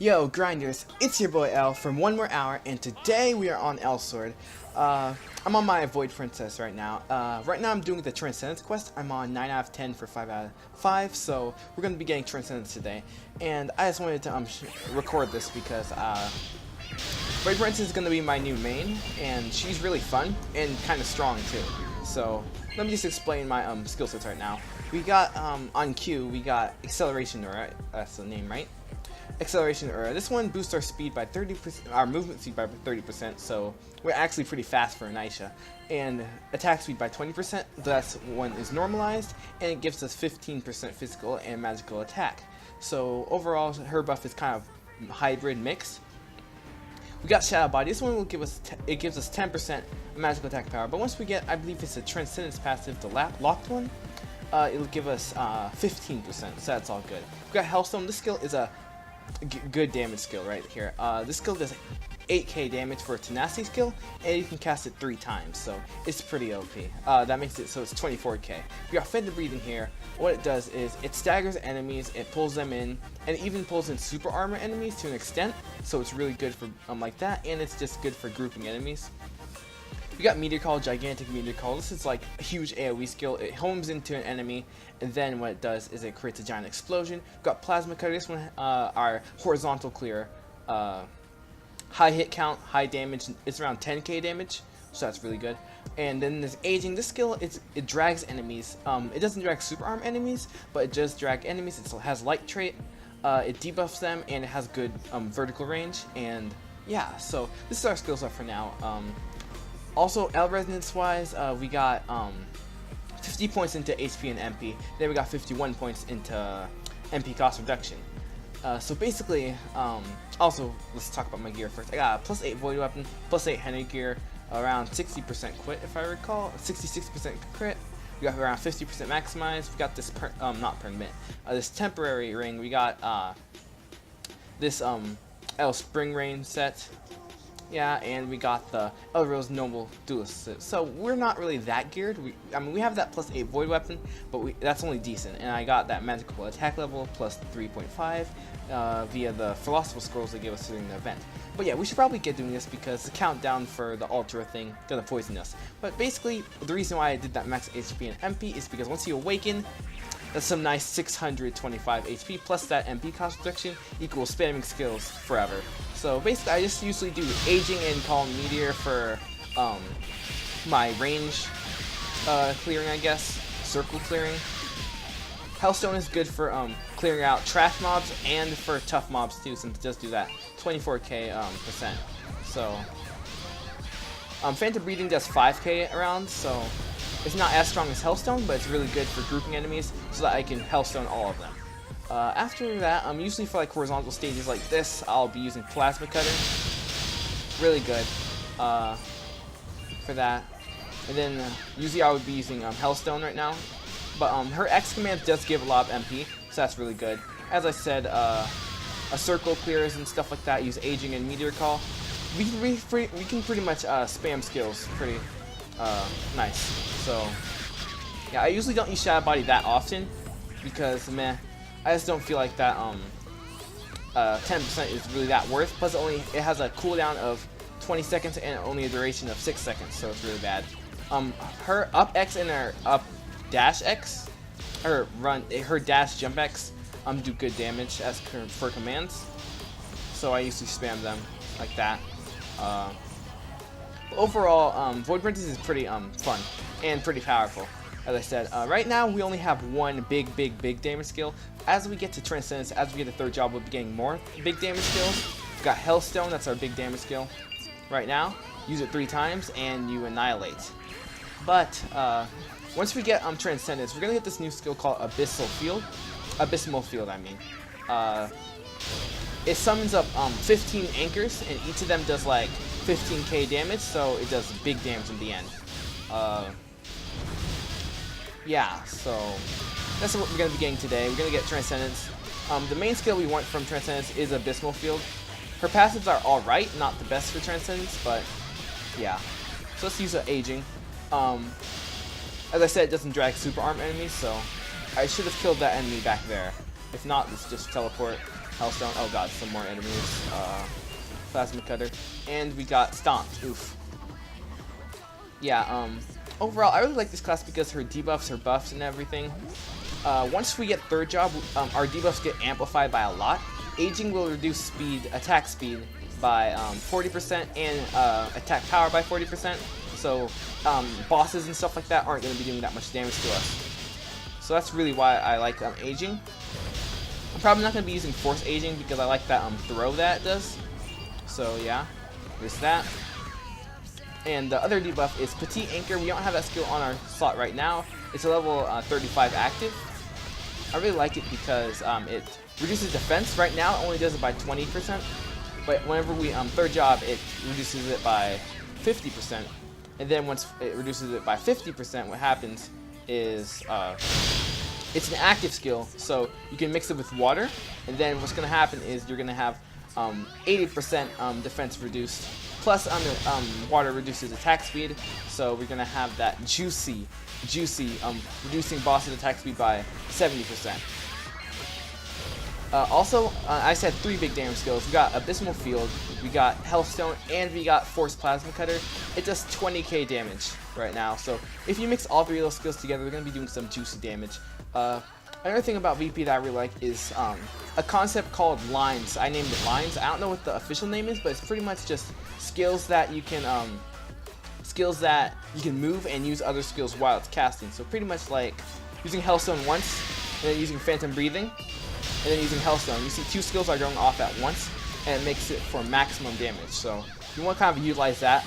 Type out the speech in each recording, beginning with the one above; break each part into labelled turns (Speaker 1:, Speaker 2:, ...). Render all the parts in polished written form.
Speaker 1: Yo, grinders, it's your boy L from One More Hour, and today we are on Elsword. I'm on my Avoid Princess right now. Right now I'm doing the Transcendence quest. I'm on 9 out of 10 for 5 out of 5, so we're going to be getting Transcendence today. And I just wanted to record this because Avoid Princess is going to be my new main, and she's really fun and kind of strong too. So let me just explain my skill sets right now. We got, on Q, we got Acceleration, right? That's the name, right? Acceleration Aura. This one boosts our speed by 30%, our movement speed by 30%, so we're actually pretty fast for an Aisha. And attack speed by 20%, that's one is normalized, and it gives us 15% physical and magical attack. So overall, her buff is kind of hybrid mix. We got Shadow Body. This one will give us, it gives us 10% magical attack power, but once we get, I believe it's a Transcendence passive, the locked one, it'll give us 15%, so that's all good. We got Hellstone. This skill is a good damage skill right here. This skill does 8k damage for a tenacity skill, and you can cast it 3 times, so it's pretty OP. That makes it so it's 24k. We got Fed the Breathing here. What it does is it staggers enemies, it pulls them in, and it even pulls in super armor enemies to an extent, so it's really good for like that, and it's just good for grouping enemies. We got Meteor Call, Gigantic Meteor Call. This is like a huge AoE skill. It homes into an enemy, and then what it does is it creates a giant explosion. We've got Plasma Cutter. This one, our horizontal clear. High hit count, high damage. It's around 10k damage, so that's really good. And then there's Aging. This skill, it drags enemies. It doesn't drag super arm enemies, but it does drag enemies. It has light trait. It debuffs them, and it has good vertical range. And yeah, so this is our skill set for now. Also, L resonance wise, we got 50 points into HP and MP. Then we got 51 points into MP cost reduction. So basically, also let's talk about my gear first. I got a +8 void weapon, +8 Henry gear, around 60% quit if I recall, 66% crit. We got around 50% maximize. We got this not permanent, this temporary ring. We got this L Spring Rain set. Yeah, and we got the Elrose Noble Duelist. So we're not really that geared. I mean, we have that +8 Void Weapon, but that's only decent. And I got that magical attack level +3.5 via the Philosophical Scrolls they gave us during the event. But yeah, we should probably get doing this because the countdown for the Ultra thing gonna poison us. But basically, the reason why I did that max HP and MP is because once you awaken, that's some nice 625 HP plus that MP cost reduction equals spamming skills forever. So basically I just usually do Aging and Calm Meteor for my range clearing, I guess, circle clearing. Hellstone is good for clearing out trash mobs and for tough mobs too, since it does do that 24k percent. So Phantom Breathing does 5k around, so it's not as strong as Hellstone, but it's really good for grouping enemies so that I can Hellstone all of them. After that, usually for like horizontal stages like this, I'll be using Plasma Cutter. Really good for that. And then usually I would be using Hellstone right now. But her X command does give a lot of MP, so that's really good. As I said, a circle clears and stuff like that, use Aging and Meteor Call. We can pretty much spam skills pretty nice. So yeah, I usually don't use Shadow Body that often because I just don't feel like that 10% is really that worth. Plus it has a cooldown of 20 seconds and only a duration of 6 seconds, so it's really bad. Her up X and her up dash X, her dash jump X do good damage as for commands. So I usually spam them like that. Overall, Void Princess is pretty fun and pretty powerful. As I said, right now we only have one big damage skill. As we get to Transcendence, as we get the 3rd job, we'll be getting more big damage skills. We've got Hellstone, that's our big damage skill. Right now, use it 3 times and you annihilate. But once we get Transcendence, we're gonna get this new skill called Abysmal Field. I mean, it summons up 15 anchors, and each of them does like 15k damage, so it does big damage in the end. Yeah, so that's what we're going to be getting today. We're going to get Transcendence. The main skill we want from Transcendence is Abysmal Field. Her passives are alright, not the best for Transcendence, but yeah. So let's use Aging. As I said, it doesn't drag super arm enemies, so I should have killed that enemy back there. If not, let's just teleport. Hellstone. Oh god, some more enemies. Plasma Cutter. And we got Stomped. Oof. Yeah, overall, I really like this class because her debuffs, her buffs, and everything. Once we get third job, our debuffs get amplified by a lot. Aging will reduce speed, attack speed by 40% and attack power by 40%. So bosses and stuff like that aren't going to be doing that much damage to us. So that's really why I like aging. I'm probably not going to be using force aging because I like that throw that it does. So yeah, there's that. And the other debuff is Petite Anchor. We don't have that skill on our slot right now. It's a level 35 active. I really like it because it reduces defense. Right now it only does it by 20%. But whenever we third job, it reduces it by 50%. And then once it reduces it by 50%, what happens is it's an active skill, so you can mix it with water, and then what's going to happen is you're going to have 80% defense reduced, plus water reduces attack speed, so we're going to have that juicy, reducing boss's attack speed by 70%. Also, I said 3 big damage skills. We got Abysmal Field, we got Hellstone, and we got Force Plasma Cutter. It does 20k damage right now, so if you mix all 3 of those skills together, we're going to be doing some juicy damage. Another thing about VP that I really like is a concept called lines. I named it lines. I don't know what the official name is, but it's pretty much just skills that you can move and use other skills while it's casting. So pretty much like using Hellstone once, and then using Phantom Breathing, and then using Hellstone. You see 2 skills are going off at once, and it makes it for maximum damage. So you want to kind of utilize that.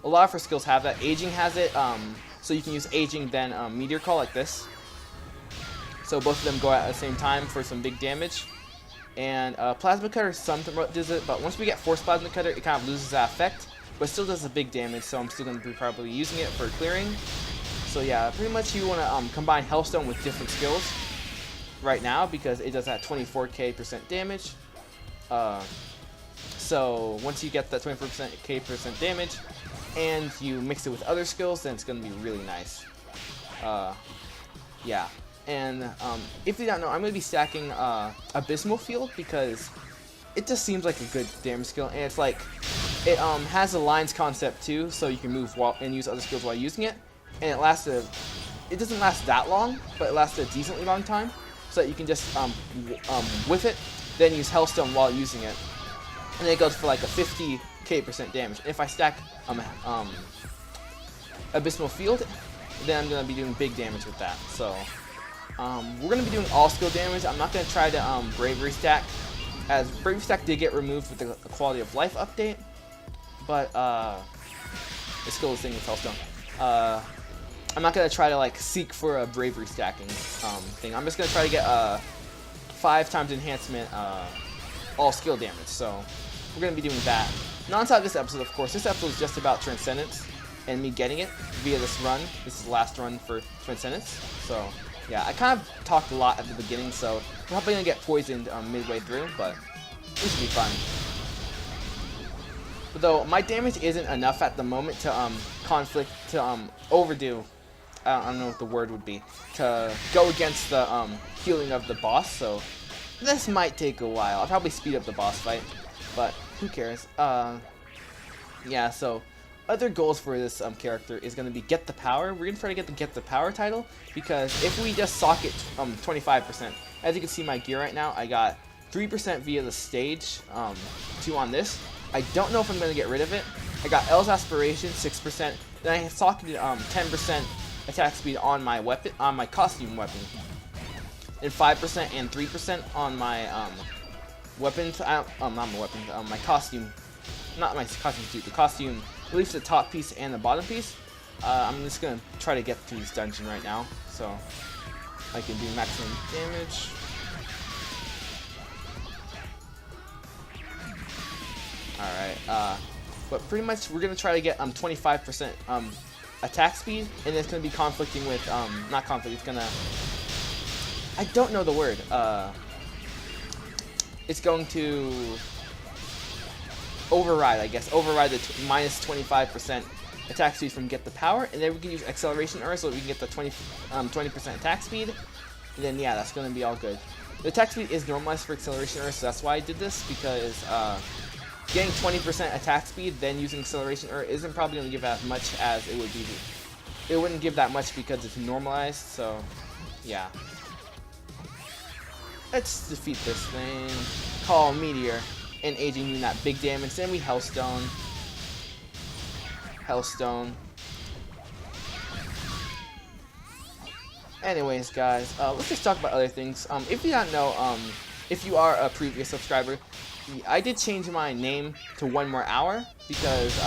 Speaker 1: A lot of our skills have that. Aging has it, so you can use Aging, then Meteor Call like this. So both of them go out at the same time for some big damage. And Plasma Cutter sometimes does it, but once we get Force Plasma Cutter, it kind of loses that effect, but still does a big damage, so I'm still going to be probably using it for clearing. So yeah, pretty much you want to combine Hellstone with different skills right now because it does that 24k% damage. So once you get that 24k% damage and you mix it with other skills, then it's going to be really nice. Yeah. And if you don't know, I'm going to be stacking Abysmal Field because it just seems like a good damage skill, and it's like it has a lines concept too, so you can move while and use other skills while using it, and it doesn't last that long, but it lasts a decently long time, so that you can just whiff it, then use Hellstone while using it, and then it goes for like a 50k% damage. If I stack Abysmal Field, then I'm going to be doing big damage with that. So we're going to be doing all skill damage. I'm not going to try to Bravery stack, as Bravery stack did get removed with the Quality of Life update, but it's still the thing with Hellstone. I'm not going to try to like seek for a Bravery stacking thing. I'm just going to try to get 5 times enhancement all skill damage, so we're going to be doing that. Now inside this episode, of course, this episode is just about Transcendence and me getting it via this run. This is the last run for Transcendence, so yeah, I kind of talked a lot at the beginning, so we're probably going to get poisoned midway through, but it should be fun. But though my damage isn't enough at the moment to overdo, I don't know what the word would be, to go against the healing of the boss, so this might take a while. I'll probably speed up the boss fight, but who cares? Yeah, so other goals for this character is going to be get the power. We're going to try to get the power title, because if we just sock it 25%, as you can see my gear right now, I got 3% via the stage, 2 on this. I don't know if I'm going to get rid of it. I got L's Aspiration, 6%, then I socketed 10% attack speed on my weapon, on my costume weapon, and 5% and 3% on my weapons, not my weapons, my costume, not my costume suit, the costume, at least the top piece and the bottom piece. I'm just gonna try to get through this dungeon right now, so I can do maximum damage. Alright, but pretty much we're gonna try to get 25% attack speed, and it's gonna be conflicting with not conflict, it's gonna, I don't know the word, it's going to override, I guess, override the minus 25% attack speed from get the power, and then we can use acceleration so we can get the 20% attack speed, and then yeah, that's going to be all good. The attack speed is normalized for acceleration error, so that's why I did this, because getting 20% attack speed, then using acceleration error isn't probably going to give as much as it would be. It wouldn't give that much because it's normalized, so yeah. Let's defeat this thing. Call Meteor and aging doing that big damage. Then we Hellstone. Hellstone. Anyways, guys, let's just talk about other things. If you don't know, if you are a previous subscriber, I did change my name to One More Hour because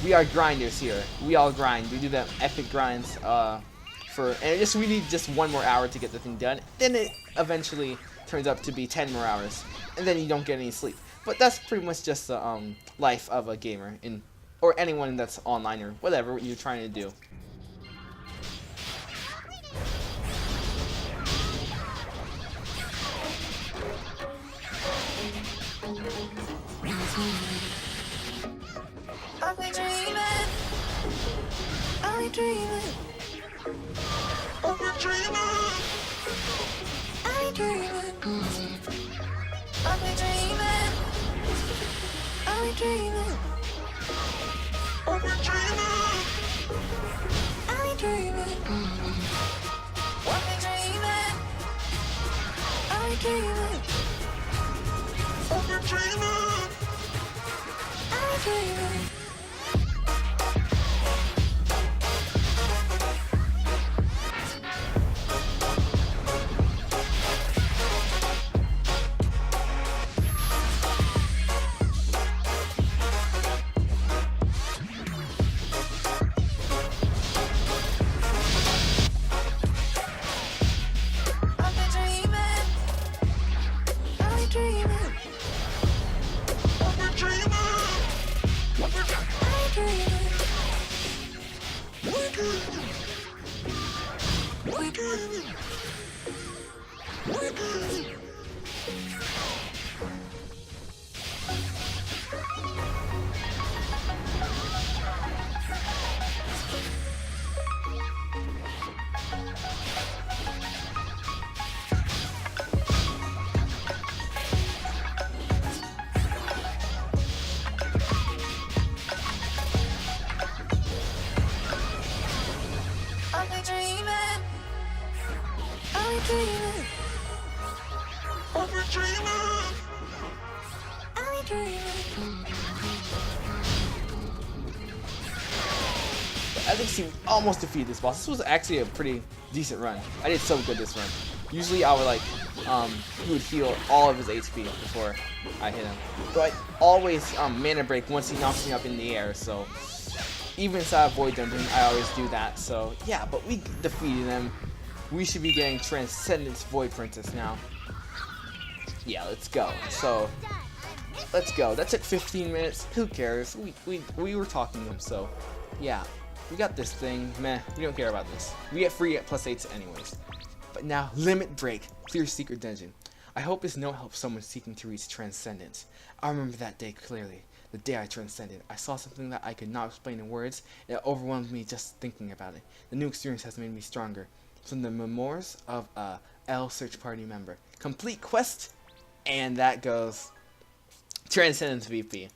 Speaker 1: we are grinders here. We all grind. We do them epic grinds and we need just 1 more hour to get the thing done. Then it eventually turns up to be 10 more hours, and then you don't get any sleep. But that's pretty much just the life of a gamer or anyone that's online or whatever you're trying to do.
Speaker 2: I've been dreaming. I've been dreaming. I've been dreaming. I've been dreaming. I've been dreaming. I've been dreaming. I've been dreaming. I've been dreaming. I've been dreaming. I've been dreaming. I've been dreaming. I've been dreaming.
Speaker 1: I think we almost defeated this boss. This was actually a pretty decent run. I did so good this run. Usually I would he would heal all of his HP before I hit him. But I always mana break once he knocks me up in the air, so even inside Void Dungeon, I always do that. So yeah, but we defeated him. We should be getting Transcendence Void Princess now. Yeah, let's go. So let's go. That took 15 minutes. Who cares? We were talking to him, so yeah. We got this thing. Meh, we don't care about this. We get free at +8s anyways. But now, Limit Break. Clear Secret Dungeon. I hope this note helps someone seeking to reach Transcendence. I remember that day clearly. The day I transcended. I saw something that I could not explain in words. It overwhelmed me just thinking about it. The new experience has made me stronger. From the memoirs of a L search party member. Complete quest, and that goes Transcendence VP.